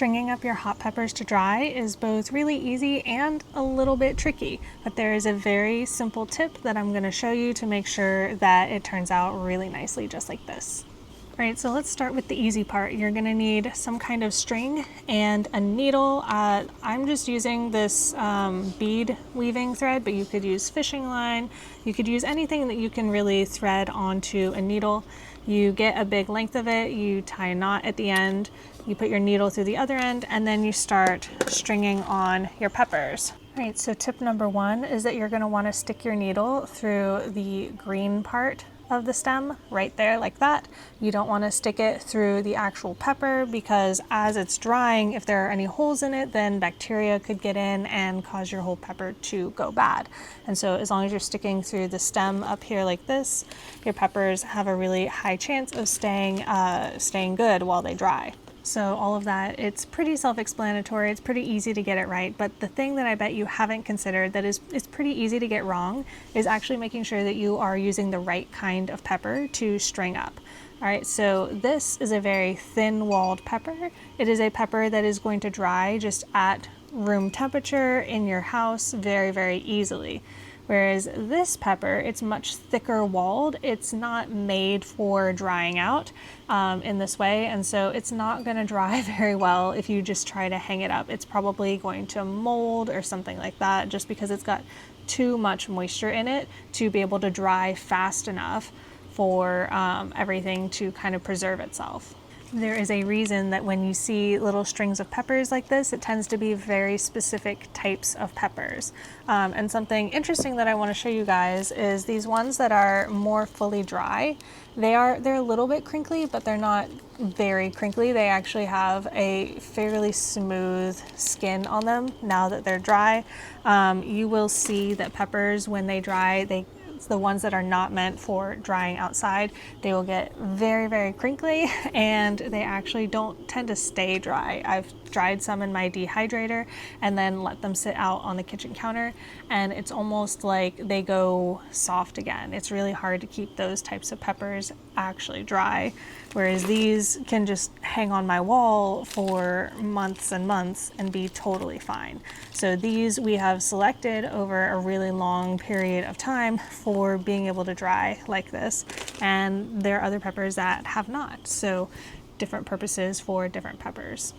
Stringing up your hot peppers to dry is both really easy and a little bit tricky, but there is a very simple tip that I'm going to show you to make sure that it turns out really nicely just like this. All right, so let's start with the easy part. You're gonna need some kind of string and a needle. I'm just using this bead weaving thread, but you could use fishing line. You could use anything that you can really thread onto a needle. You get a big length of it, you tie a knot at the end, you put your needle through the other end, and then you start stringing on your peppers. All right, so tip number one is that you're gonna wanna stick your needle through the green part of the stem right there like that. You don't want to stick it through the actual pepper because as it's drying, if there are any holes in it, then bacteria could get in and cause your whole pepper to go bad. And so as long as you're sticking through the stem up here like this, your peppers have a really high chance of staying good while they dry. So all of that, it's pretty self-explanatory, it's pretty easy to get it right, but the thing that I bet you haven't considered that is pretty easy to get wrong is actually making sure that you are using the right kind of pepper to string up. All right, so this is a very thin-walled pepper. It is a pepper that is going to dry just at room temperature in your house very, very easily. Whereas this pepper, it's much thicker walled. It's not made for drying out in this way, and so it's not going to dry very well if you just try to hang it up. It's probably going to mold or something like that just because it's got too much moisture in it to be able to dry fast enough for everything to kind of preserve itself. There is a reason that when you see little strings of peppers like this, it tends to be very specific types of peppers. And something interesting that I want to show you guys is these ones that are more fully dry. They're a little bit crinkly, but they're not very crinkly. They actually have a fairly smooth skin on them now that they're dry. You will see that peppers, when they dry, the ones that are not meant for drying outside, they will get very, very crinkly and they actually don't tend to stay dry. I've dried some in my dehydrator and then let them sit out on the kitchen counter, and it's almost like they go soft again. It's really hard to keep those types of peppers actually dry, whereas these can just hang on my wall for months and months and be totally fine. So these we have selected over a really long period of time for being able to dry like this, and there are other peppers that have not. So different purposes for different peppers.